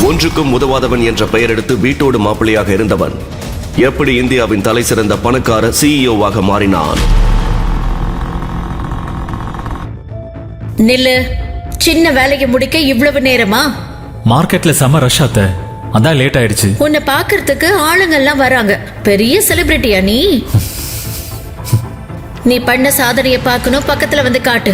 ஒன்றுக்கும் உதவாதவன் என்ற பெயர் எடுத்து வீட்டோடு மாப்பிள்ளையாக இருந்தவன் எப்படி இந்தியாவின் தலை சிறந்த பணக்கார சிஇஓவாக மாறினான்? நில்லு. சின்ன வேலையை முடிக்க இவ்வளவு நேரமா? மார்க்கெட்ல செம ரஷ் ஆத்த, அதான் லேட் ஆயிடுச்சு. உன்னை பாக்குறதுக்கு ஆளுங்கெல்லாம் வராங்க. பெரிய செலிபிரிட்டியா நீ? நீ பண்ண சாதனையை பார்க்கணும், பக்கத்துல வந்து காட்டு.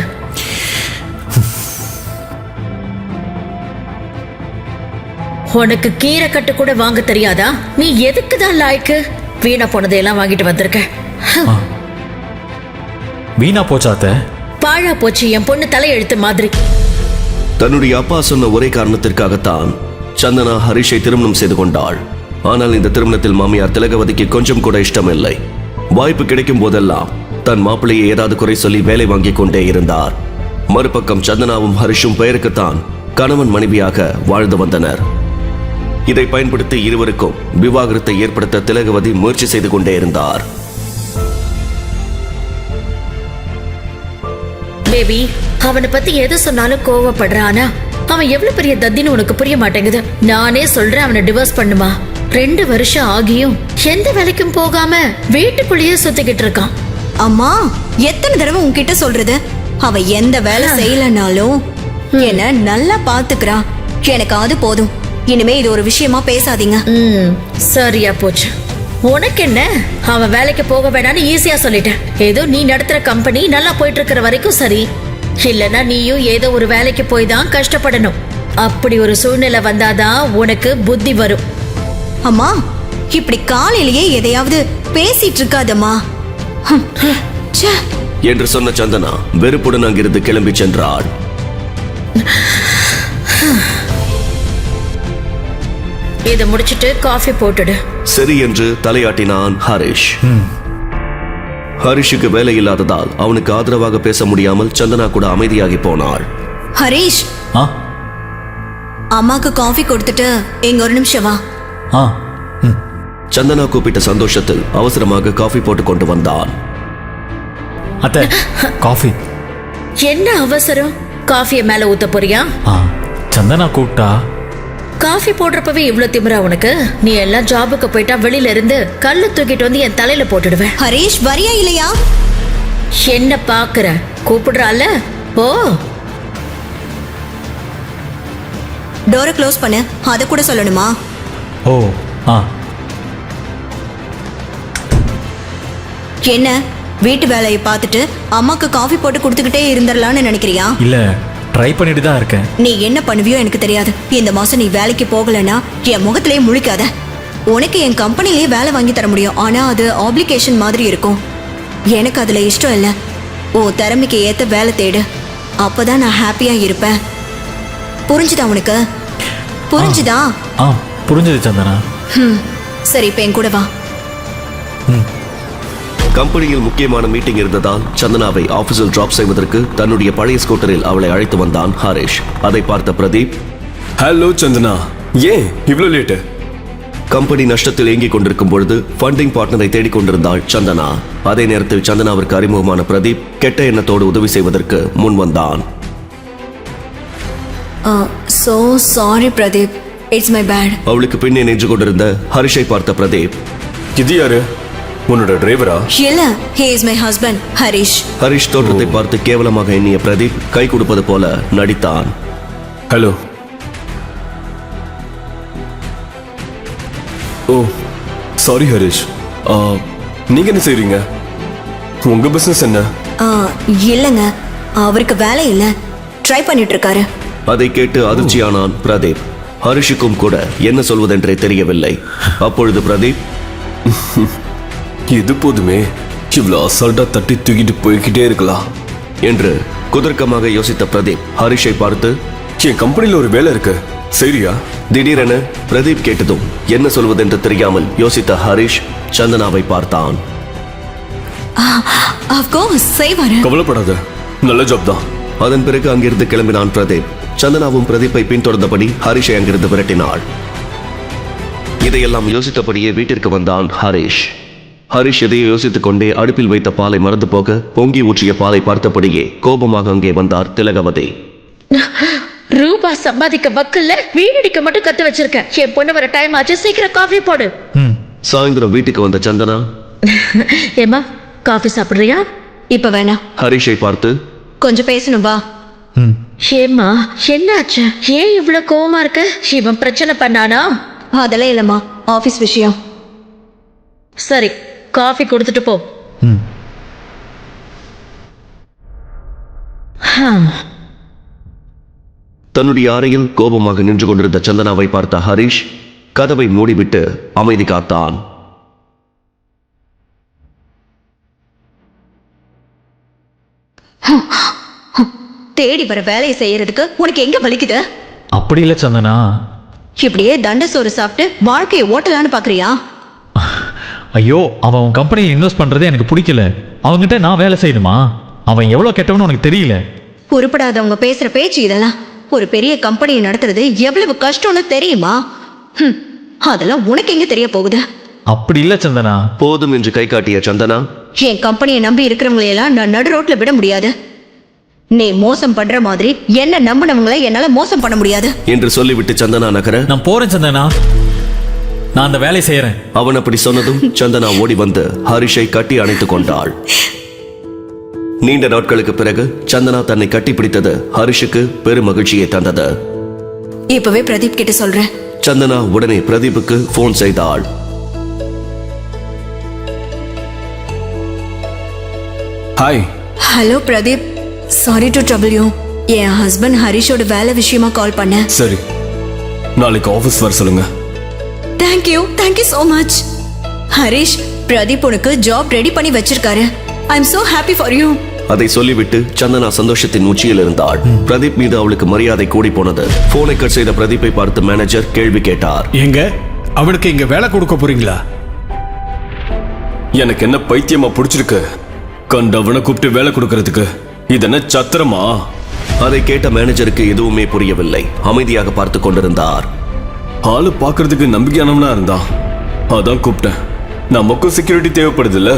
உனக்கு கீரை கட்டு கூட வாங்க தெரியாதா? நீ எதுக்குதான் லாய்க்கு? வீணா போனதையெல்லாம் வாங்கிட்டு வந்திருக்க. வீணா போச்சாத்த? பாழா போச்சு என் பொண்ணு தலையெழுத்து மாதிரி. தன்னுடைய அப்பா சொன்ன ஒரே காரணத்திற்காகத்தான் சந்தனா ஹரிஷை திருமணம் செய்து கொண்டாள். ஆனால் இந்த திருமணத்தில் மாமியார் திலகவதிக்கு கொஞ்சம் கூட இஷ்டமில்லை. வாய்ப்பு கிடைக்கும் போதெல்லாம் தன் மாப்பிள்ளையை ஏதாவது குறை சொல்லி வேலை வாங்கிக் கொண்டே இருந்தார். மறுபக்கம் சந்தனாவும் ஹரிஷும் பெயருக்குத்தான் கணவன் மனைவியாக வாழ்ந்து வந்தனர். இதை பயன்படுத்தி இருவருக்கும் விவாகரத்தை ஏற்படுத்த திலகவதி முயற்சி செய்து கொண்டே இருந்தார். பேபி, அவனை பத்தி எது சொன்னாலும் கோவப்படுறானா? அவன் எவ்வளவு பெரிய தத்தின்னு உனக்கு புரிய மாட்டேங்குது. நானே சொல்றேன் அவனை டிவோர்ஸ் பண்ணுமா. 2 வருஷம் ஆகியும் எந்த வேலைக்கும் போகாம வீட்டுக்குள்ளேயே சுத்திக்கிட்டு இருக்கான். அம்மா, எத்தனை தடவை உன்கிட்ட சொல்றது? அவ எந்த வேலை செய்யலனாலும் என்ன நல்லா பாத்துக்கிறா. எனக்கு அது போதும். இனிமே இது ஒரு விஷயமா பேசாதீங்க. சரியா போச்சு. உனக்கு என்ன? அவன் வேலைக்கு போக வேணான்னு ஈஸியா சொல்லிட்டேன். ஏதோ நீ நடத்துற கம்பெனி நல்லா போயிட்டு இருக்கிற வரைக்கும் சரி. இல்லனா நீயும் ஏதோ ஒரு வேலைக்கு போய் தான் கஷ்டப்படணும். அப்படி ஒரு சூழ்நிலை வந்தாதான் உனக்கு புத்தி வரும். அம்மா, இப்படி காலையிலேயே எதையாவது பேசிட்டு இருக்காதம்மா என்று சொன்ன சந்தனா வெறுப்புடன் அங்கிருந்து கிளம்பி சென்றாள். இதை முடிச்சிட்டு காஃபி போட்டுடு. சரி என்று தலையாட்டினான் ஹரிஷ். ஹரிஷுக்கு வேலை இல்லாததால் அவனுக்கு ஆதரவாக பேச முடியாமல் சந்தனா கூட அமைதியாகி போனாள். ஹரிஷ், அம்மாக்கு காஃபி கொடுத்துட்டு எங்க ஒரு நிமிஷம் வா. சந்தனா கூப்பிட்ட சந்தோஷத்தில் அவசரமாக காஃபி போட்டு கொண்டு வந்தான். அத்தை, காஃபி. என்ன அவசரம்? காஃபியை மேல ஊத்த போறியா? சந்தனா கூப்பிட்டா. காஃபி போடுறப்பவே இவ்வளவு திமிரா உனக்கு? நீ எல்லாம் ஜாபுக்கு போயிட்டா வெளியில இருந்து கல்லு தூக்கிட்டு வந்து என் தலையில போட்டுடுவேன். ஹரிஷ், வரியா இல்லையா? என்ன பாக்குற? கூப்பிடுறால? ஓ, டோரை க்ளோஸ் பண்ணு. அத கூட சொல்லணுமா? ஓ, என்ன வீட்டு வேலையை பார்த்துட்டு அம்மாக்கு காஃபி போட்டு கொடுத்துக்கிட்டே இருந்துடலான்னு நினைக்கிறியா? இல்ல, ட்ரை பண்ணிட்டு தான் இருக்கேன். நீ என்ன பண்ணுவியோ எனக்கு தெரியாது. இந்த மாசம் நீ வேலைக்கு போகலன்னா என் முகத்திலேயே முழிக்காத. உனக்கு என் கம்பெனிலேயே வேலை வாங்கி தர முடியும். ஆனா அது ஆப்ளிகேஷன் மாதிரி இருக்கும். எனக்கு அதுல இஷ்டம் இல்லை. உன் திறமைக்கு ஏத்த வேலை தேடு. அப்பதான் நான் ஹாப்பியா இருப்பேன். புரிஞ்சுதா உனக்கு? புரிஞ்சுதா? புரிஞ்சது சந்தனா. சரி, இப்ப என் கூட வா. கம்பெனியில் முக்கியமான மீட்டிங் இருந்ததால் சந்தனாவை ஆபீஸில் டிராப் செய்வதற்கு தன்னுடைய பழைய ஸ்கூட்டரில் அவளை அழைத்து வந்தான் ஹரிஷ். அதை பார்த்த பிரதீப், ஹலோ சந்தனா, ஏன் இவ்வளவு லேட்டு? கம்பெனி நஷ்டத்தில் இயங்கிக் கொண்டிருக்கும் பொழுது ஃபண்டிங் பார்ட்னரை தேடிக்கொண்டிருந்தாள் சந்தனா. அதே நேரத்தில் சந்தனாவிற்கு அறிமுகமான பிரதீப் கெட்ட எண்ணத்தோடு உதவி செய்வதற்கு முன் வந்தான். So sorry Pradeep, it's my bad. அவளுக்கு பின்னே நின்று கொண்டிருந்த ஹரிஷை பார்த்த பிரதீப், இது யாரு? உன்னோட டிரைவரா? இல்ல, he is my husband, Harish. Harish தோற்றத்தை பார்த்து கேவலமாக எண்ணிய பிரதீப் கை கொடுப்பது போல நடித்தான். ஹலோ. ஓ, சாரி ஹரிஷ். நீங்க என்ன செய்றீங்க? உங்க பிசினஸ் என்ன? இல்லங்க, அவருக்கு வேலை இல்ல, ட்ரை பண்ணிட்டு இருக்காரு. அதை கேட்டு அதிர்ச்சியானான் பிரதீப். ஹரிஷுக்கும் கூட என்ன சொல்வதென்றே தெரியவில்லை. அப்பொழுது பிரதீப், இது போதுமே, இவ்வளவு அசால்ட்டா தட்டி தூக்கிட்டு போய்கிட்டே இருக்கலாம் என்று குதர்க்கமாக யோசித்த பிரதீப் ஹரிஷை பார்த்து, என் கம்பெனில ஒரு வேலை இருக்கு, சரியா? திடீரென பிரதீப் கேட்டதும் என்ன சொல்வதென்று தெரியாமல் யோசித்த ஹரிஷ் சந்தனாவை பார்த்தான். கவலைப்படாத, நல்ல ஜாப் தான். அதன் பிறகு அங்கிருந்து கிளம்பினான் பிரதீப். சந்தனாவும் பிரதீப்பை பின்தொடர்ந்தபடி ஹரிஷை அங்கிருந்து விரட்டினாள். இதையெல்லாம் யோசித்தபடியே வீட்டிற்கு வந்தான் ஹரிஷ். ஹரிஷ் எதையோ யோசித்துக் கொண்டே அடுப்பில் வைத்த பாலை மறந்து போக பொங்கி ஊற்றிய பாலை பார்த்தபடியே கோபமாக அங்கே வந்தார் திலகவதி. ரூபா சம்பாதிக்க வக்கல்ல வீடடிக்க மட்டும் கத்து வச்சிருக்கேன். என் பொண்ணு வர டைம் ஆச்சு, சீக்கிரம் காஃபி போடு. ம் சாயந்தரம் வீட்டுக்கு வந்த சந்தனா ஏமா காஃபி சாப்பிடுறியா? இப்ப வேணாம், ஹரிஷை பார்த்து, கொஞ்சம் பேசணும் வா. ம் ஏம்மா என்னாச்சு? ஏன் இவ்வளவு கோவமா இருக்க? இவன் பிரச்சனை பண்ணானா? அதெல்லாம் இல்லம்மா, ஆபீஸ் விஷயம். சரி, காஃபி கொடுத்துட்டு போ. ம் தன்னுடைய அறையில் கோபமாக நின்று கொண்டிருந்த சந்தனாவை பார்த்த ஹரிஷ் கதவை மூடிவிட்டு அமைதி காத்தான். தேடி வர வேலையை செய்யறதுக்கு உனக்கு எங்க வலிக்குது? அப்படி இல்லை சந்தனா. இப்படியே தண்ட சோறு சாப்பிட்டு வாழ்க்கையை ஓட்டலான்னு பாக்குறியா? ஐயோ, அவன் உன் கம்பெனியில் இன்வெஸ்ட் பண்ணுறதே எனக்கு பிடிக்கல. அவங்ககிட்ட நான் வேலை செய்யணுமா? அவன் எவ்வளோ கெட்டவனு உனக்கு தெரியல. உருப்படாதவங்க பேசுற பேச்சு இதெல்லாம். ஒரு பெரிய கம்பெனியை நடத்துறது எவ்வளவு கஷ்டம்னு தெரியுமா? அதெல்லாம் உனக்கு எங்க தெரிய போகுது? அப்படி இல்லை சந்தனா. போதும் என்று கை காட்டிய சந்தனா, என் கம்பெனியை நம்பி இருக்கிறவங்களையெல்லாம் நான் நடு ரோட்ல விட முடியாது. நீ மோசம் பண்ற மாதிரி என்ன நம்பினவங்களை என்னால மோசம் பண்ண முடியாது என்று சொல்லிவிட்டு சந்தனா நகர, நான் போறேன் சந்தனா, நான் அந்த வேலையை செய்யறேன். அவன் அப்படி சொன்னதும் சந்தனா ஓடி வந்து ஹரிஷை கட்டி அணைத்துக் கொண்டாள். நீண்ட நாட்களுக்கு பிறகு சந்தனா தன்னை கட்டிப்பிடித்தது ஹரிஷுக்கு பெரும் மகிழ்ச்சியை தந்தது. இப்பவே பிரதீப் கிட்ட சொல்றேன். சந்தனா உடனே பிரதீப்புக்கு போன் செய்தாள். Hi. Hello Pradeep, sorry to trouble you. என் ஹஸ்பண்ட் ஹரிஷோட வேலை விஷயமா கால் பண்ணேன். சரி, நாளைக்கு ஆஃபீஸ் வர சொல்லுங்க. Thank you so much. Harish, Pradeep உனக்கு ஜாப் ரெடி பண்ணி வச்சிருக்காரு. I am so happy for you. அதை சொல்லிவிட்டு சந்தனா சந்தோஷத்தின் உச்சியில் இருந்தாள். பிரதீப் மீது அவளுக்கு மரியாதை கூடி போனது. போனை கட் செய்த பிரதீப்பை பார்த்து மேனேஜர் கேள்வி கேட்டார். எங்க அவனுக்கு இங்க வேலை கொடுக்க போறீங்களா? எனக்கு என்ன பைத்தியமா பிடிச்சிருக்கு? கண்டவனை கூப்பிட்டு வேலை கொடுக்கறதுக்கு இது என்ன சத்திரமா? அதை கேட்ட மேனேஜருக்கு எதுவுமே புரியவில்லை. அமைதியாக பார்த்து கொண்டிருந்தார். ஆளு பாக்குறதுக்கு நம்பிக்கையானவனா இருந்தான், அதான் கூப்பிட்டேன். நமக்கும் செக்யூரிட்டி தேவைப்படுது இல்ல,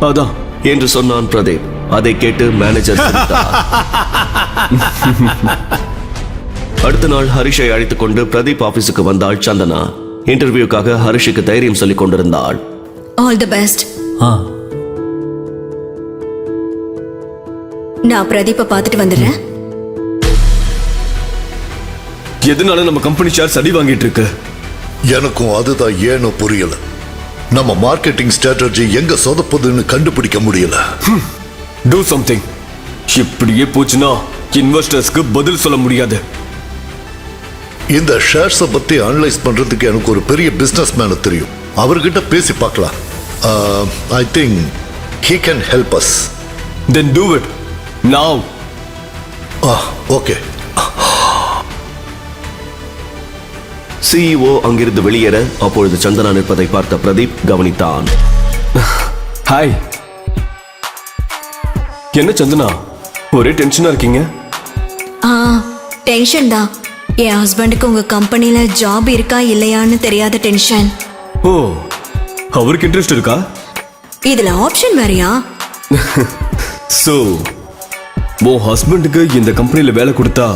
அதான் என்று சொன்னான் பிரதீப். அதை கேட்டு மேனேஜர் சிரித்தார். அடுத்த நாள் ஹரிஷை அழைத்துக் கொண்டு பிரதீப் ஆபீஸுக்கு வந்தாள் சந்தனா. இன்டர்வியூக்காக ஹரிஷுக்கு தைரியம் சொல்லிக் கொண்டிருந்தாள். All the best. ஆ நான் பிரதீப்பை பார்த்துட்டு வந்துடுறேன். எதனால நம்ம கம்பெனி ஷேர் அடி வாங்கிட்டு இருக்கு? எனக்கும் அதுதான் ஏனோ புரியல. நம்ம மார்க்கெட்டிங் ஸ்ட்ராட்டஜி எங்க சொதப்புதுன்னு கண்டுபிடிக்க முடியல. Do something. இப்படியே போச்சுன்னா இன்வெஸ்டர்ஸ்க்கு பதில் சொல்ல முடியாது. இந்த ஷேர்ஸை பத்தி அனலைஸ் பண்றதுக்கு எனக்கு ஒரு பெரிய பிசினஸ் மேன தெரியும். அவர்கிட்ட பேசி பார்க்கலாம். I think he can help us. Then do it now. Okay. CEO அங்கிருந்து வெளியேற அப்பொழுது சந்தனா நிற்பதை பார்த்த பிரதீப் கவனித்தான். ஹாய். என்ன சந்தனா, ஒரே டென்ஷனா இருக்கீங்க? டென்ஷன் தான். என் ஹஸ்பண்டுக்கு உங்க கம்பெனில ஜாப் இருக்கா இல்லையான்னு தெரியாத டென்ஷன். ஓ, அவருக்கு இன்ட்ரெஸ்ட் இருக்கா? இதுல ஆப்ஷன் வேறயா? சோ உன் ஹஸ்பண்டுக்கு இந்த கம்பெனில வேலை கொடுத்தா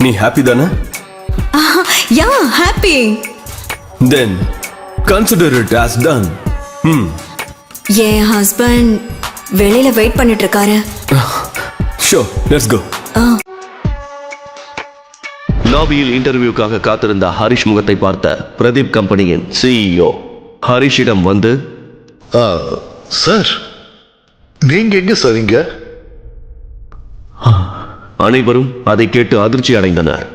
நீ ஹாப்பி தானே? Yeah, happy. Then consider it as done. என் ஹஸ்பண்ட் வெளியில வெயிட் பண்ணிட்டு இருக்காரு. Sure, let's go. லாபியில் இன்டர்வியூக்காக காத்திருந்த ஹரிஷ் முகத்தை பார்த்த பிரதீப் கம்பெனியின் சிஇஓ ஹரிஷிடம் வந்து, சார், நீங்க எங்க சரிங்க? அனைவரும் அதை கேட்டு அதிர்ச்சி அடைந்தனர்.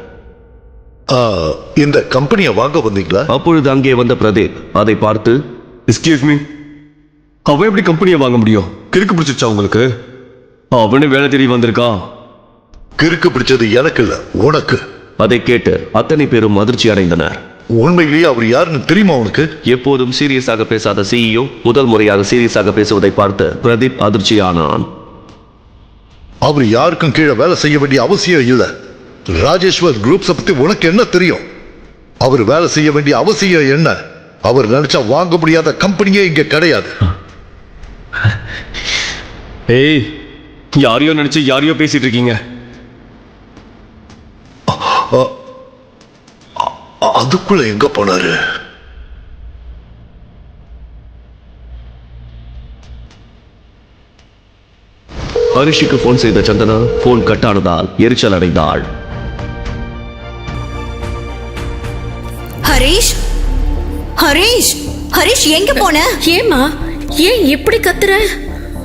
இந்த கம்பெனியை வாங்க வந்தீங்களா? அப்பொழுது அங்கே வந்த பிரதீப் அதை பார்த்து, எக்ஸ்கியூஸ் மீ, அவன் எப்படி கம்பெனியை வாங்க முடியும்? கிறுக்கு பிடிச்சிச்சா உங்களுக்கு? அவனே வேலை தேடி வந்திருக்கான். கிறுக்கு பிடிச்சது எனக்கு இல்ல, உனக்கு. அதை கேட்டு அத்தனை பேரும் அதிர்ச்சி அடைந்தனர். உண்மையிலேயே அவர் யாருன்னு தெரியுமா உனக்கு? எப்போதும் சீரியஸாக பேசாத சிஇஓ முதல் முறையாக சீரியஸாக பேசுவதை பார்த்து பிரதீப் அதிர்ச்சியானான். அவர் யாருக்கும் கீழே வேலை செய்ய வேண்டிய அவசியம் இல்லை. ராஜேஸ்வர் குரூப்ஸை பத்தி உனக்கு என்ன தெரியும்? அவர் வேலை செய்ய வேண்டிய அவசியம் என்ன? அவர் நினைச்சா வாங்க முடியாத கம்பெனியே இங்க கிடையாது. ஏய், யாரையோ நினைச்சு யாரையோ பேசிட்டு இருக்கீங்க. அதுக்குள்ள எங்க போனாரு? ஹரிஷுக்கு போன் செய்த சந்தனா போன் கட் ஆனதால் எரிச்சல் அடைந்தாள். ஹரிஷ் ஹரிஷ் ஹரிஷ் எங்க போன? ஏமா ஏன் இப்படி கத்துற?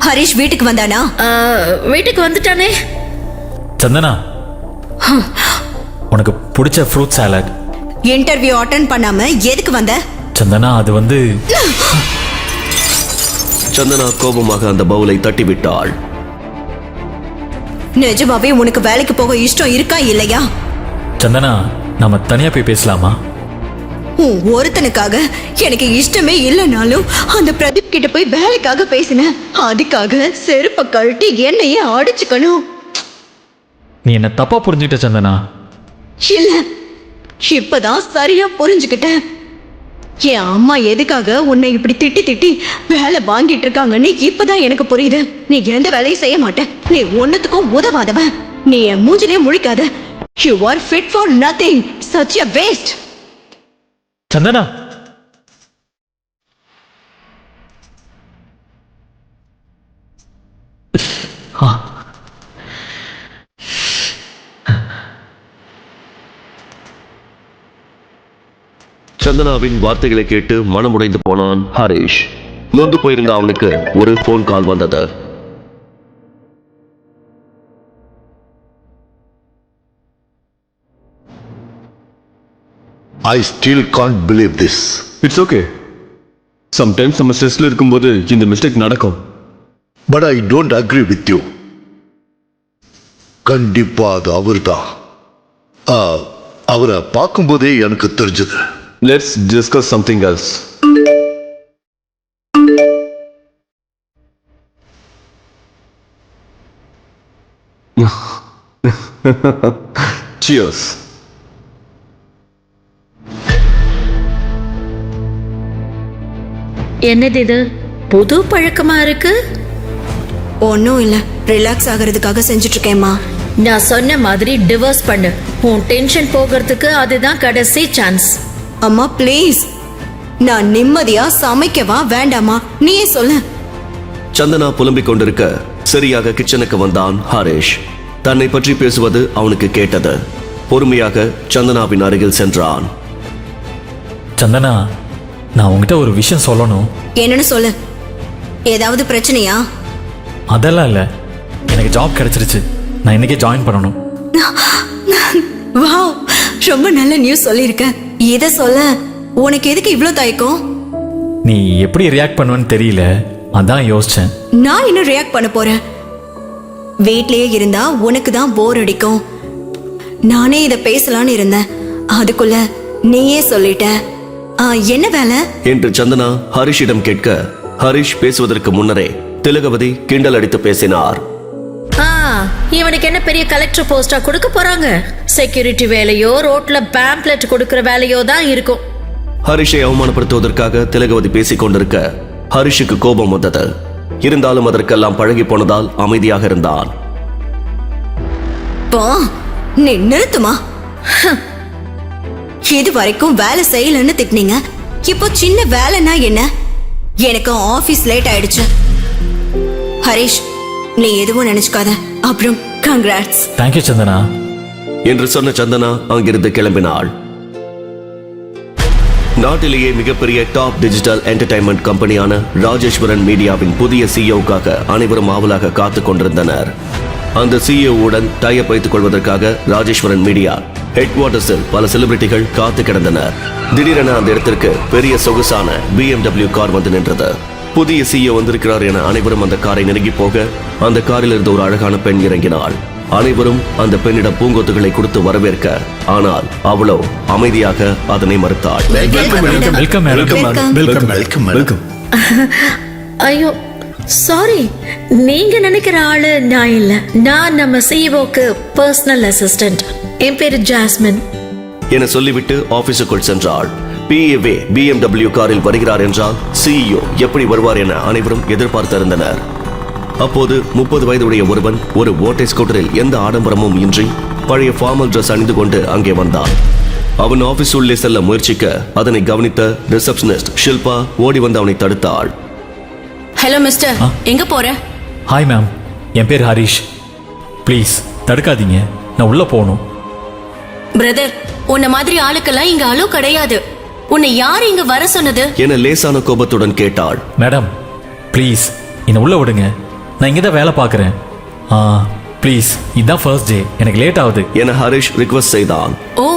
ஹரிஷ் வீட்டுக்கு வந்தானா? வீட்டுக்கு வந்துட்டானே. சந்தனா, உனக்கு பிடிச்ச ஃப்ரூட் சாலட். இன்டர்வியூ அட்டெண்ட் பண்ணாம எதுக்கு வந்த? சந்தனா, அது வந்து சந்தனா கோபமாக அந்த பவுலை தட்டிவிட்டாள். நிஜமாவே உனக்கு வேலைக்கு போக இஷ்டம் இருக்கா இல்லையா? சந்தனா, நம்ம தனியா போய் பேசலாமா? உன் ஒருத்தனுக்காக எனக்கு இஷ்டமே இல்லைனாலும் அந்த பிரதீப் கிட்ட போய் வேலைக்காக பேசினேன். அதுக்காக செருப்ப கழட்டி என்னையே அடிச்சுக்கணும். நீ என்ன தப்பா புரிஞ்சுக்கிட்ட சந்தனா. இல்ல, இப்பதான் சரியா புரிஞ்சுக்கிட்டேன். என் அம்மா எதுக்காக உன்னை இப்படி திட்டி திட்டி வேலை வாங்கிட்டு இருக்காங்கன்னு இப்பதான் எனக்கு புரியுது. நீ எந்த வேலையும் செய்ய மாட்ட. நீ ஒன்னத்துக்கும் உதவாதவன். நீ என் மூஞ்சிலே முழிக்காத. You are fit for nothing. Such a waste. Santhana, சந்தனாவின் வார்த்தைகளை கேட்டு மனமுடைந்து போனான் ஹரிஷ். நொந்து போயிருந்த அவனுக்கு ஒரு போன் கால் வந்தது. I still can't believe this. It's okay. Sometimes நம்ம ஸ்ட்ரெஸ்ல இருக்கும்போது இந்த மிஸ்டேக் நடக்கும். But I don't agree with you. கண்டிப்பா அது அவர்தான். அவரை பார்க்கும்போதே எனக்கு தெரிஞ்சது. Let's discuss something else. Cheers. என்னது இது? புது பழக்கமா இருக்கு. ஒன்னும் இல்ல, ரிலாக்ஸ் ஆகிறதுக்காக செஞ்சுட்டு இருக்கேம்மா. நான் சொன்ன மாதிரி டிவோர்ஸ் பண்ணு. உன் டென்ஷன் போகிறதுக்கு அதுதான் கடைசி சான்ஸ். அம்மா ப்ளீஸ், நான் நிம்மதியா சமைக்கவா வேண்டாமா? நீயே சொல்லு. சந்தனா புலம்பிக் கொண்டிருக்க சரியாக கிச்சனுக்கு வந்தான் ஹரிஷ். தன்னை பற்றி பேசுவது அவனுக்கு கேட்டது. பொறுமையாக சந்தனாவின் அருகில் சென்றான். சந்தனா, நான் உங்ககிட்ட ஒரு விஷயம் சொல்லணும். என்னன்னு சொல்லு. ஏதாவது பிரச்சனையா? அதெல்லாம் இல்லை, எனக்கு ஜாப் கிடைச்சிருச்சு. நான் இன்னைக்கே ஜாயின் பண்ணணும். வாவ், ரொம்ப நல்ல நியூஸ் சொல்லியிருக்க. இத சொல்ல உனக்கு எதுக்கு இவ்ளோ தயக்கம்? நீ எப்படி ரியாக்ட் பண்ணுவேன்னு தெரியல, அதான் யோசிச்சேன். நான் இன்னும் ரியாக்ட் பண்ண போறேன். வீட்லயே இருந்தா உனக்கு தான் போர் அடிக்கும். நானே இத பேசலான்னு இருந்தேன், அதுக்குள்ள நீயே சொல்லிட்ட. என்ன வேலை என்று சந்தனா ஹரிஷிடம் கேட்க, ஹரிஷ் பேசுவதற்கு முன்னரே திலகவதி கிண்டல் அடித்து பேசினார். இவனுக்கு என்ன பெரிய கலெக்டர் போஸ்டா கொடுக்க போறாங்க? செக்யூரிட்டி வேலையோ ரோட்ல பேம்ப்ளெட் கொடுக்கிற வேலையோ தான் இருக்கும். ஹரிஷை அவமானப்படுத்துவதற்காக திலகவதி பேசிக் கொண்டிருக்க ஹரிஷுக்கு கோபம் வந்தது. இருந்தாலும் அதற்கெல்லாம் பழகி போனதால் அமைதியாக இருந்தான். நீ நிறுத்துமா? இது வரைக்கும் வேலை செய்யலன்னு திட்டினீங்க, இப்போ சின்ன வேலைன்னா என்ன? எனக்கு ஆபீஸ் லேட் ஆயிடுச்சு. ஹரிஷ், நீ எதுவும் நினைச்சுக்காத. அப்புறம் கங்க்ராட்ஸ். தேங்க்யூ சந்தனா என்று சொன்ன சந்தனா அங்கிருந்து கிளம்பினாள். நாட்டிலேயே மிகப்பெரிய டாப் டிஜிட்டல் என்டர்டைன்மெண்ட் கம்பெனியான ராஜேஸ்வரன் மீடியாவின் புதிய சிஇஓக்காக அனைவரும் ஆவலாக காத்துக் கொண்டிருந்தனர். அந்த சிஇஓவுடன் டைப் வைத்துக் கொள்வதற்காக ராஜேஸ்வரன் மீடியா ஹெட் குவார்டர்ஸில் பல செலிபிரிட்டிகள் காத்து கிடந்தனர். திடீரென அந்த இடத்திற்கு பெரிய சொகுசான BMW கார் வந்து நின்றது. புதிய சிஇஓ வந்திருக்கிறார் என அனைவரும் அந்த காரை நெருங்கி போக அந்த காரில் இருந்த ஒரு அழகான பெண் இறங்கினாள். அனைவரும் அந்த பெண்ணிடம் பூங்கொத்துகளை கொடுத்து வரவேற்க, ஆனால் அவளோ அமைதியாக அதனை மறுத்தாள். வெல்கம். ஐயோ சாரி, நீங்க நினைக்கிற ஆளு நான் இல்ல. நான் நம்ம சிஇஓக்கு பர்சனல் அசிஸ்டன்ட். என் பேரு ஜாஸ்மின் என சொல்லிவிட்டு ஆபீஸுக்குள் சென்றாள். PA BMW காரில் வருகிறார் என்றால் சிஇஓ எப்படி வருவார் என அனைவரும் எதிர்பார்த்திருந்தனர். அப்போது 30 வயதுடைய ஒருவன் ஒரு ஓட்டை ஸ்கூட்டரில் எந்த ஆடம்பரமும் இன்றி பழைய ஃபார்மல் ட்ரெஸ் அணிந்து கொண்டு அங்கே வந்தான். அவன் ஆபீஸ் உள்ளே செல்ல முயற்சிக்க அதனை கவனித்த ரிசப்ஷனிஸ்ட் ஷில்பா ஓடி வந்து அவனை தடுத்தாள். ஹலோ மிஸ்டர், எங்க போற? ஹாய் மேம், என் பேர் ஹரிஷ். ப்ளீஸ் தடுக்காதீங்க, நான் உள்ளே போகணும். பிரதர், உன்ன மாதிரி ஆளுக்கெல்லாம் இங்க அலோ கிடையாது. உன்னை யார் இங்க வர சொன்னது? என லேசான கோபத்துடன் கேட்டாள். மேடம் ப்ளீஸ் என்னை உள்ளே விடுங்க, நான் இங்கே தான் வேலை பார்க்குறேன். ப்ளீஸ், இதுதான் ஃபர்ஸ்ட் டே, எனக்கு லேட் ஆகுது. என ஹரிஷ் ரிக்வெஸ்ட் செய்தான். ஓ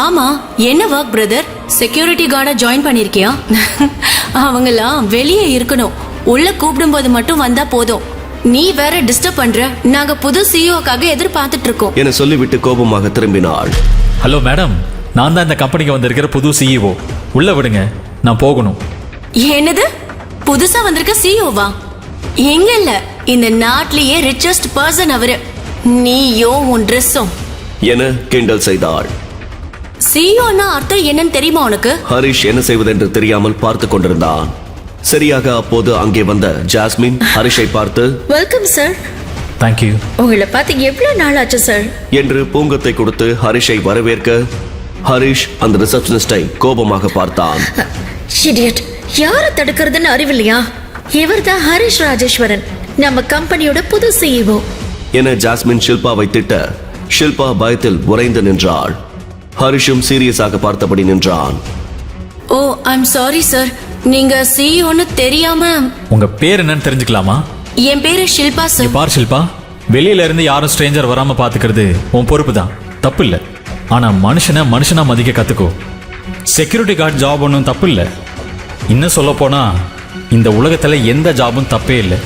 ஆமா, என்ன ஒர்க் பிரதர்? செக்யூரிட்டி கார்டா ஜாயின் பண்ணிருக்கியா? அவங்கெல்லாம் வெளியே இருக்கணும், உள்ள கூப்பிடும்போது மட்டும் வந்தா போதும். நீ வேற டிஸ்டர்ப் பண்ற. நாங்க புது சிஇஓக்காக எதிர்பார்த்துட்டு இருக்கோம் என சொல்லிவிட்டு கோபமாக திரும்பினாள். ஹலோ மேடம், நான் தான் இந்த கம்பெனிக்கு வந்திருக்கிற புது சிஇஓ. உள்ளே விடுங்க, நான் போகணும். என்னது, புதுசா வந்திருக்க சிஇஓவா? எங்க இல்ல, இந்த நாட்டிலேயே ரிச்சஸ்ட் பர்சன் அவரு. நீயோ உன் ட்ரெஸ்ஸும். என கிண்டல் செய்தாள். சிஇஓன்னா அர்த்தம் என்னன்னு தெரியுமா உனக்கு? ஹரிஷ் என்ன செய்வதென்று தெரியாமல் பார்த்து கொண்டிருந்தான். சரியாக அப்போது அங்கே வந்த ஜாஸ்மின் ஹரிஷை பார்த்து, வெல்கம் சார். தேங்க்யூ. உங்களை பார்த்து எவ்வளவு நாள் ஆச்சு சார் என்று பூங்கத்தை கொடுத்து ஹரிஷை வரவேற்க ஹரிஷ் அந்த ரிசப்ஷனிஸ்டை கோபமாக பார்த்தான். இடியட், யார தடுக்கிறதுன்னு அறிவில்லையா? இவர்தான் ஹரிஷ் ராஜேஸ்வரன், நம்ம கம்பெனியோட புது சிஇஓ. என ஜாஸ்மின் ஷில்பாவை திட்ட ஷில்பா பயத்தில் உறைந்து நின்றாள். ஹரிஷும் சீரியஸாக பார்த்தபடி நின்றான். ஓ ஐம் சாரி சார், நீங்க சிஇஓன்னு தெரியாம. உங்க பேர் என்னன்னு தெரிஞ்சுக்கலாமா? என் பேரு ஷில்பா இங்க சார். பார் ஷில்பா, வெளியில இருந்து யாரும் ஸ்ட்ரேஞ்சர் வராம பாத்துக்கிறது உன் பொறுப்பு தான், தப்பு இல்லை. ஆனா மனுஷனை மனுஷனா மதிக்க கத்துக்கோ. செக்யூரிட்டி கார்டு ஜாப் ஒன்றும் தப்பு இல்லை. இன்னும் சொல்ல போனா இந்த உலகத்துல எந்த ஜாபும் தப்பே இல்லை.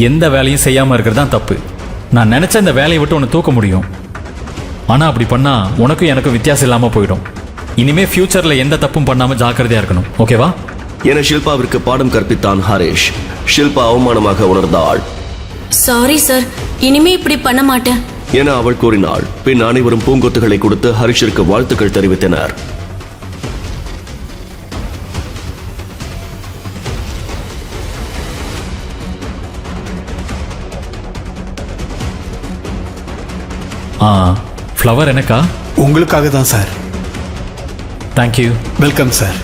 எந்த வேலையும் செய்யாம இருக்கிறது தான் தப்பு. நான் நினைச்ச இந்த வேலையை விட்டு உன்னை தூக்க முடியும், ஆனா அப்படி பண்ணா உனக்கும் எனக்கும் வித்தியாசம் இல்லாம போயிடும். இனிமே ஃபியூச்சர்ல எந்த தப்பும் பண்ணாம ஜாக்கிரதையா இருக்கணும், ஓகேவா? என ஷில்பாவிற்கு பாடம் கற்பித்தான் ஹரிஷ். ஷில்பா அவமானமாக உணர்ந்தாள். சாரி சார், இனிமே இப்படி பண்ண மாட்டேன் என அவள் கூறினாள். பின் அனைவரும் பூங்கொத்துகளை கொடுத்து ஹரிஷிற்கு வாழ்த்துக்கள் தெரிவித்தனர். ஃப்ளவர் எனக்கா? உங்களுக்காக தான் சார். தேங்க்யூ. Welcome sir.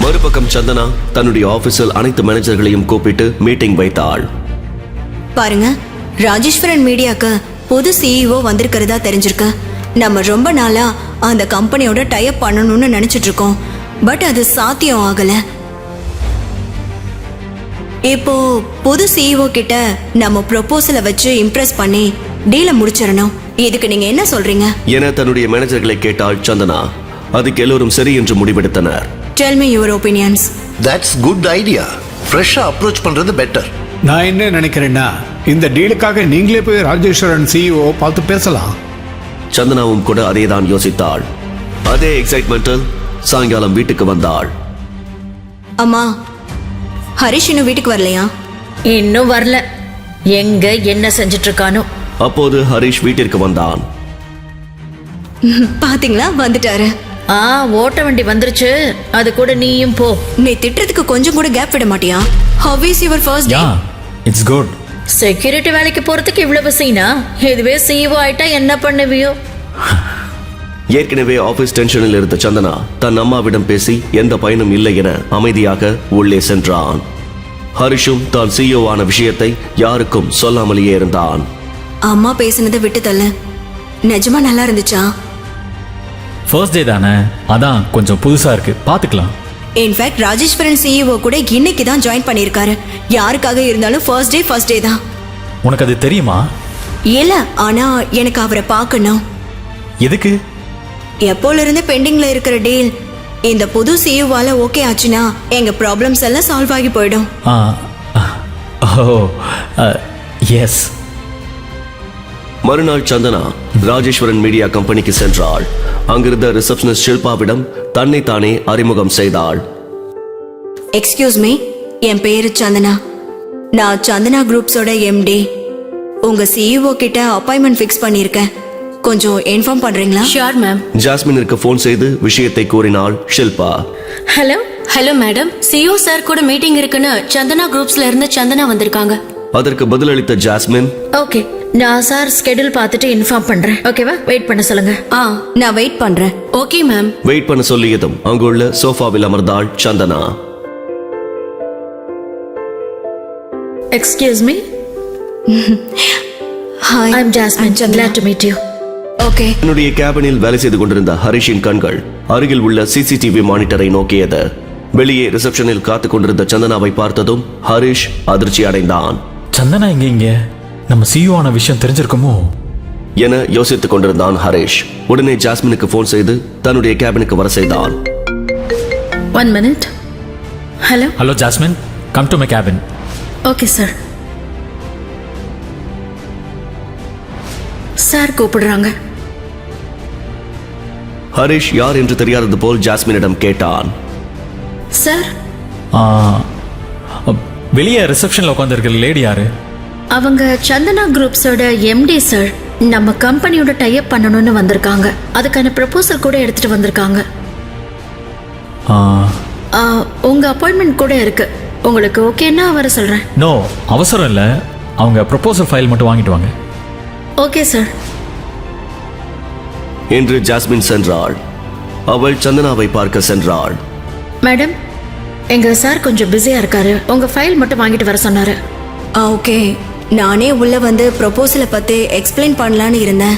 மறுபக்கம் சந்தனா தன்னுடைய ஆபீஸில் அனைத்து மேனேஜர்களையும் கூப்பிட்டு மீட்டிங் வைத்தாள். பாருங்க, ராஜேஸ்வரன் மீடியாக்கு புது சிஇஓ வந்திருக்கிறதா தெரிஞ்சிருக்கு. நம்ம ரொம்ப நாளா அந்த கம்பெனியோட டைப் பண்ணணும்னு நினைச்சிட்டு இருக்கோம். பட் அது சாத்தியம் ஆகல. இப்போ புது சிஇஓ கிட்ட நம்ம ப்ரொபோசலை வச்சு இம்ப்ரெஸ் பண்ணி டீலை முடிச்சிடணும். இதுக்கு நீங்க என்ன சொல்றீங்க? என தன்னுடைய மேனேஜர்களை கேட்டாள் சந்தனா. அதுக்கு எல்லோரும் சரி என்று முடிவெடுத்தனர். Tell me your opinions. That's good idea. ஃப்ரெஷ்ஷா அப்ரோச் பண்றது பெட்டர். நான் என்ன நினைக்கிறேன்னா, இந்த டீலுக்காக நீங்களே போய் ராஜேஸ்வரன் சிஇஓ பார்த்து பேசலாம். சந்தனாவும் கூட அதேதான் யோசித்தாள். அதே எக்ஸைட்மெண்டில் சாயங்காலம் வீட்டுக்கு வந்தாள். அம்மா, ஹரிஷ் இன்னும் வீட்டுக்கு வரலையா? இன்னும் வரல. எங்க என்ன செஞ்சிட்டு இருக்கானோ. அப்போது ஹரிஷ் வீட்டிற்கு வந்தான். பாத்தீங்களா, வந்துட்டாரு. ஓட்ட வண்டி வந்துருச்சு, அது கூட நீயும் போ. நீ திட்டுறதுக்கு கொஞ்சம் கூட கேப் விட மாட்டியா? How is your first day? Yeah, it's good. Security வேலைக்கு போறதுக்கு இவ்வளவு சீனா? இதுவே சிஇஓ ஆயிட்டா என்ன பண்ணுவியோ? ஏற்கனவே ஆபீஸ் டென்ஷனில் இருந்த சந்தனா தன் அம்மாவிடம் பேசி எந்த பயனும் இல்லை என அமைதியாக உள்ளே சென்றான். ஹரிஷும் தான் சிஇஓ ஆன விஷயத்தை யாருக்கும் சொல்லாமலேயே இருந்தான். அம்மா பேசினதை விட்டு தள்ளு. நிஜமா நல்லா இருந்துச்சா? ஃபர்ஸ்ட் டே தானே, அதான் கொஞ்சம் புதுசா இருக்கு, பாத்துக்கலாம். இன்ஃபேக்ட் ராஜேஸ்வரன் சிஇஓ கூட இன்னைக்கு தான் ஜாயின் பண்ணியிருக்காரு. யாருக்காக இருந்தாலும் ஃபர்ஸ்ட் டே தான். உனக்கு அது தெரியுமா? இல்ல, ஆனா எனக்கு அவரை பார்க்கணும். எதுக்கு? எப்போல இருந்து பெண்டிங்ல இருக்கிற டீல் இந்த புது சிஇஓவால ஓகே ஆச்சுன்னா எங்க ப்ராப்ளம்ஸ் எல்லாம் சால்வ் ஆகி போயிடும். எஸ். மறுநாள் சந்தனா ராஜேஸ்வரன் மீடியா கம்பெனிக்கு சென்றாள். அங்கிருந்த ரிசப்ஷனிஸ்ட் ஷில்பாவிடம் தன்னை தானே அறிமுகம் செய்தாள். எக்ஸ்கியூஸ் மீ, என் பேரு சந்தனா. நான் சந்தனா குரூப்ஸோட எம்டி. உங்க சிஇஓ கிட்ட அப்பாயின்மெண்ட் ஃபிக்ஸ் பண்ணியிருக்கேன். கொஞ்சம் இன்ஃபார்ம் பண்றீங்களா? Sure ma'am. ஜாஸ்மினிற்கு போன் செய்து விஷயத்தை கூறினாள் Shilpa. Hello. Hello madam, CEO sir கூட மீட்டிங் இருக்குன்னு சந்தனா குரூப்ஸ்ல இருந்து சந்தனா வந்திருக்காங்க. அதற்கு பதிலளித்த ஜாஸ்மின், ஓகே, நான் சார் ஸ்கெடியூல் பார்த்துட்டு இன்ஃபார்ம் பண்றேன். ஓகேவா? வெயிட் பண்ண சொல்லுங்க. நான் வெயிட் பண்றேன். Okay ma'am. வெயிட் பண்ண சொல்லியதும் அங்குள்ள சோஃபாவில் அமர்ந்தாள் Chandana. Excuse me. Hi, I am Jasmine. Glad to meet you. Okay. தன்னுடைய கேபினில் வேலை செய்து கொண்டிருந்த ஹரிஷின் கண்கள் அருகில் உள்ள சிசிடிவி மானிட்டரை நோக்கியது. வெளியே ரிசப்ஷனில் காத்துக் கொண்டிருந்த சந்தனாவை பார்த்ததும் ஹரிஷ் அதிர்ச்சி அடைந்தான். சந்தனா இங்க நம்ம சிஇஓ ஆன விஷயம் தெரிஞ்சிருக்குமோ என யோசித்துக் கொண்டிருந்தான் ஹரிஷ். உடனே ஜாஸ்மினுக்கு போன் செய்து தன்னுடைய கேபினுக்கு வர செய்தான். 1 minute. Hello. Hello jasmine, come to my cabin. Okay sir. Sir கூப்பிடுறாங்க. ஹரிஷ் யார் என்று தெரியாதது போல் ஜாஸ்மினிடம் கேட்டான். சார், வெளியே ரிசப்ஷன்ல உட்காந்துருக்கிற லேடி யாரு? அவங்க சந்தனா குரூப்ஸோட எம்டி சார். நம்ம கம்பெனியோட டைப் பண்ணணும்னு வந்திருக்காங்க. அதுக்கான ப்ரப்போசல் கூட எடுத்துட்டு வந்திருக்காங்க. உங்க அப்பாயின்மெண்ட் கூட இருக்கு. உங்களுக்கு ஓகேன்னா வர சொல்றேன். நோ, அவசரம் இல்லை. அவங்க ப்ரப்போசல் ஃபைல் மட்டும் வாங்கிட்டு வாங்க. ஓகே சார் என்று ஜாஸ்மின் சென்றாள். அவள் சந்தனாவை பார்க்க சென்றாள். மேடம், எங்க சார் கொஞ்சம் பிஸியா இருக்காரு. உங்க ஃபைல் மட்டும் வாங்கிட்டு வர சொன்னாரு. ஓகே. நானே உள்ள வந்து ப்ரொபோசலை பத்தி எக்ஸ்பிளைன் பண்ணலான்னு இருந்தேன்.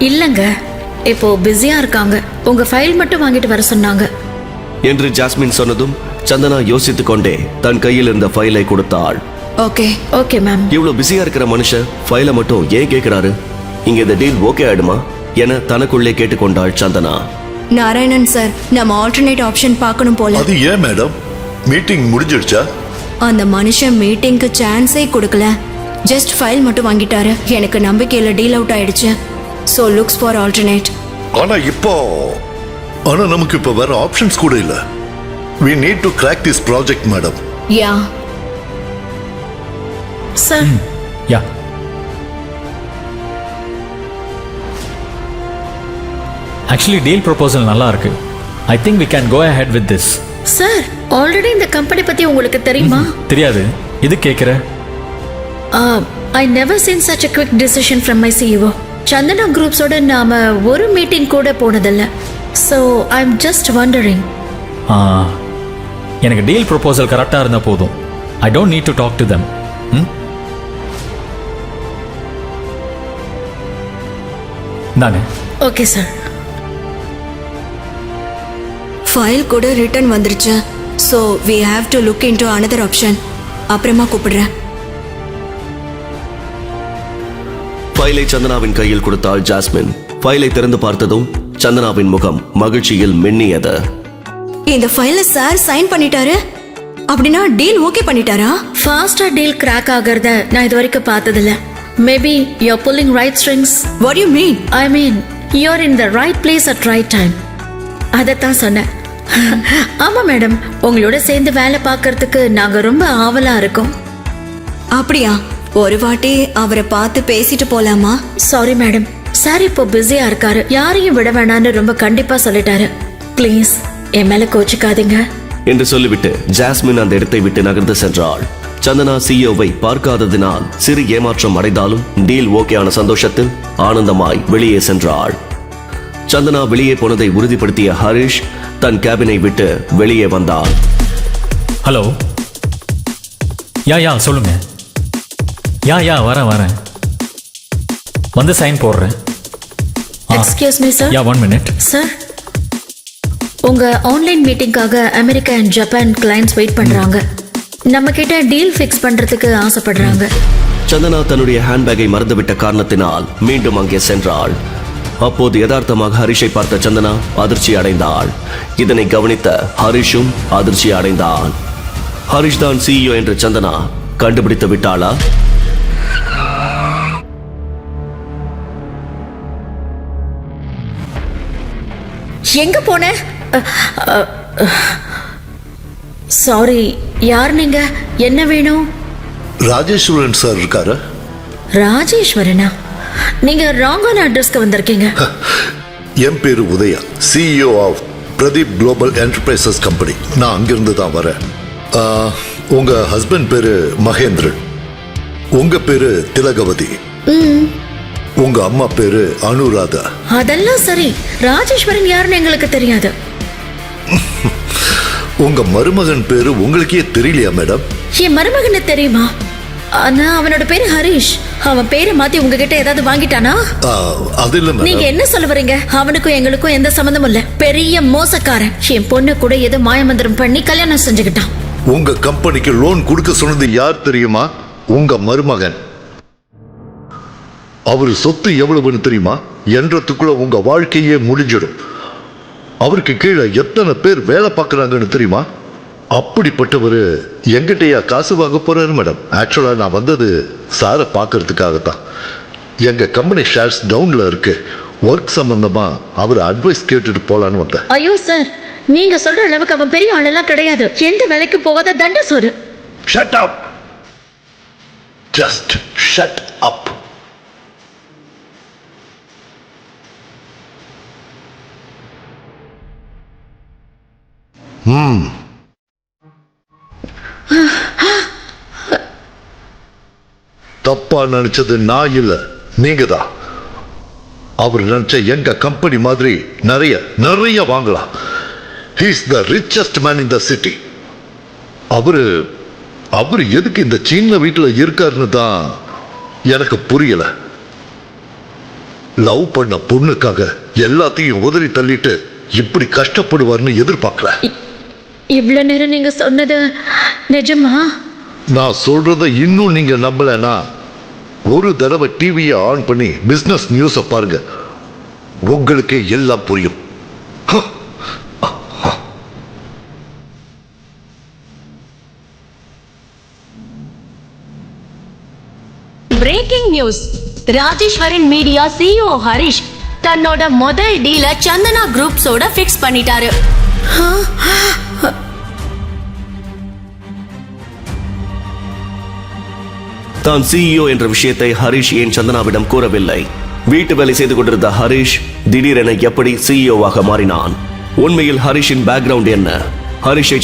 இல்லைங்க, இப்போ பிஸியா இருக்காங்க. உங்க ஃபைல் மட்டும் வாங்கிட்டு வர சொன்னாங்க என்று ஜாஸ்மின் சொன்னதும் சந்தனா யோசித்துக் கொண்டே தன் கையில் இருந்த ஃபைலை கொடுத்தாள். ஓகே. Okay ma'am. இவ்வளவு பிஸியா இருக்கிற மனுஷன் ஃபைலை மட்டும் ஏன் கேட்கிறாரு? இங்க இந்த டீல் ஓகே ஆயிடுமா என தனக்குள்ளே கேட்டுக்கொண்டாள் சந்தனா. நாராயணன் சார், நம்ம ஆல்டர்னேட் ஆப்ஷன் பார்க்கணும் போல. அது ஏன் மேடம்? மீட்டிங் முடிஞ்சிடுச்சா? அந்த மனுஷன் மீட்டிங்க்கு சான்ஸே கொடுக்கல. ஜஸ்ட் ஃபைல் மட்டும் வாங்கிட்டாரு. எனக்கு நம்பிக்கையில டீல் அவுட் ஆயிடுச்சு. So looks for alternate. ஆனா நமக்கு இப்போ வேற ஆப்ஷன்ஸ் கூட இல்ல. We need to crack this project, madam. Yeah sir. Yeah, actually deal proposal நல்லா இருக்கு. I think we can go ahead with this. Sir, already இந்த கம்பெனி பத்தி உங்களுக்கு தெரியுமா? தெரியாது. இது கேட்குற? I never seen such a quick decision from my CEO. Chandana குரூப்ஸோட நாம ஒரு மீட்டிங் கூட போனதில்ல. So I am just wondering. எனக்கு டீல் ப்ரொபோசல் கரெக்டாக இருந்தால் போதும். I don't need to talk to them. Thanks. Okay sir. File கூட ரிட்டர்ன் வந்துருச்சு. So we have to look into another option. அப்புறமா கூப்பிடுறேன். ஃபைலை சந்தனாவின் கையில் கொடுத்தாள் ஜாஸ்மின். ஃபைலை திறந்து பார்த்ததும் சந்தனாவின் முகம் மகிழ்ச்சியில் மின்னியது. இந்த ஃபைல சார் சைன் பண்ணிட்டாரு. அப்படின்னா டீல் ஓகே பண்ணிட்டாரா? ஃபாஸ்டா டீல் கிராக் ஆகிறத நான் இது வரைக்கும் பார்த்ததில்ல. Maybe you are pulling right strings. What you mean? I mean you are in the right place at right time. அதைத்தான் சொன்னேன். ஆமா மேடம், உங்களோட சேர்ந்து வேலை பார்க்கறதுக்கு நாங்க ரொம்ப ஆவலா இருக்கோம். அப்படியா? ஒரு வாட்டி அவரை பார்த்து பேசிட்டு போலாமா? சாரி மேடம், சார் இப்போ பிஸியா இருக்காரு. யாரையும் விட வேணான்னு ரொம்ப கண்டிப்பா சொல்லிட்டாரு. ப்ளீஸ் என் மேல கோச்சிக்காதீங்க என்று சொல்லிவிட்டு ஜாஸ்மின் அந்த இடத்தை விட்டு நகர்ந்து சென்றாள். சந்தனா சிஇஓவை பார்க்காததினால் சிறு ஏமாற்றம் அடைந்தாலும் டீல் ஓகேயான சந்தோஷத்தில் ஆனந்தமாய் வெளியே சென்றாள். சந்தனா வெளியே போனதை உறுதிப்படுத்திய ஹரிஷ் தன் கேபினை விட்டு வெளியே வந்தான். ஹலோ. யா சொல்லுங்க. யா வரேன். வந்து சைன் போடுறேன். Excuse me sir. Yeah 1 minute. Sir, உங்க ஆன்லைன் மீட்டிங்காக America and Japan clients wait பண்றாங்க. நம்ம கிட்ட டீல் ஃபிக்ஸ் பண்றதுக்கு ஆசைப்படுறாங்க. சந்தனா தன்னுடைய ஹேண்ட்பேக்கை மறந்துவிட்ட காரணத்தினால் மீண்டும் அங்கே சென்றாள். அப்போது யதார்த்தமாக ஹரிஷை பார்த்த சந்தனா அதிர்ச்சி அடைந்தாள். இதனை கவனித்த ஹரிஷும் அதிர்ச்சி அடைந்தான். ஹரிஷ் தான் சிஇஓ என்று சந்தனா கண்டுபிடித்து விட்டாளா? எங்க போன? சாரி, யார் நீங்க? என்ன வேணும்? ராஜேஸ்வரன் சார் இருக்காரு? ராஜேஸ்வரனா? நீங்க ராங்கான அட்ரஸ்க்கு வந்திருக்கீங்க. என் பேரு Udaya, CEO of Pradeep global enterprises company. நான் அங்கிருந்து தான் வரேன். உங்க ஹஸ்பண்ட் பேரு மகேந்திரன், உங்க பேரு திலகவதி. உங்க அம்மா பேரு அனுராதா. அதெல்லாம் சரி, ராஜேஸ்வரன் யாருன்னு எங்களுக்கு தெரியாது. உங்க மருமகன் பேரு உங்களுக்கே தெரியலையா மேடம்? என் மருமகனை தெரியுமா? ஆனா அவனோட பேரு ஹரிஷ். அவன் பேரை மாத்தி உங்ககிட்ட ஏதாவது வாங்கிட்டானா? அது இல்ல நீங்க மேடம். என்ன சொல்ல வரீங்க? அவனுக்கும் எங்களுக்கும் எந்த சம்பந்தமும் இல்ல. பெரிய மோசக்காரன். என் பொண்ணு கூட ஏதோ மாயமந்திரம் பண்ணி கல்யாணம் செஞ்சுக்கிட்டான். உங்க கம்பெனிக்கு லோன் கொடுக்க சொன்னது யார் தெரியுமா? உங்க மருமகன். அவரு சொத்து எவ்வளவுன்னு தெரியுமா? என்றதுக்குள்ள உங்க வாழ்க்கையே முடிஞ்சிடும். அவருக்கு கீழே எத்தனை பேர் வேலை பார்க்கறாங்கன்னு தெரியுமா? அப்படிப்பட்டவர் எங்கிட்டயா காசு வாங்க போறாரு மேடம். ஆக்சுவலா நான் வந்தது சாரை பார்க்கறதுக்காகத்தான். எங்க கம்பெனி ஷேர்ஸ் டவுன்ல இருக்கு. ஒர்க் சம்பந்தமா அவர் அட்வைஸ் கேட்டுட்டு போலான்னு வந்தேன். ஐயோ சார், நீங்க சொல்ற அளவுக்கு அவன் பெரிய ஆளெல்லாம் கிடையாது. எந்த வேலைக்கு போகாத தண்ட சோறு. Shut up. Just shut up. தப்பா நினைச்சது நான் இல்ல, நீங்க தான். அவர் நினைச்ச எங்க கம்பெனி மாதிரி நிறைய நிறைய வாங்கலாம். He is the richest man in the city. அவரு எதுக்கு இந்த சின்ன வீட்டுல இருக்காருன்னு தான் எனக்கு புரியல. லவ் பண்ண பொண்ணுக்காக எல்லாத்தையும் உதறி தள்ளிட்டு இப்படி கஷ்டப்படுவார்னு எதிர்பார்க்கல. இவ்வளவு நேரம் நீங்க சொன்னது நிஜமா? நான் சொல்றத இன்னும் நீங்க நம்பலனா ஒரு தடவை டிவியை ஆன் பண்ணி பிசினஸ் நியூஸை பாருங்க, உங்களுக்கே எல்லாம் புரியும். Breaking news. Rajeswaran media CEO Harish தன்னோட முதல் டீல சந்தனா குரூப்ஸோட ஃபிக்ஸ் பண்ணிட்டாரு. தான் சிஇஓ என்ற விஷயத்தை ஹரிஷ் ஏன் சந்தனாவிடம் கூறவில்லை? வீட்டு வேலை செய்து கொண்டிருந்த ஹரிஷ் திடீரென எப்படி சிஇஓவாக மாறினான்? உண்மையில் ஹரிஷின் பேக்ரவுண்ட் என்ன? ஹரிஷை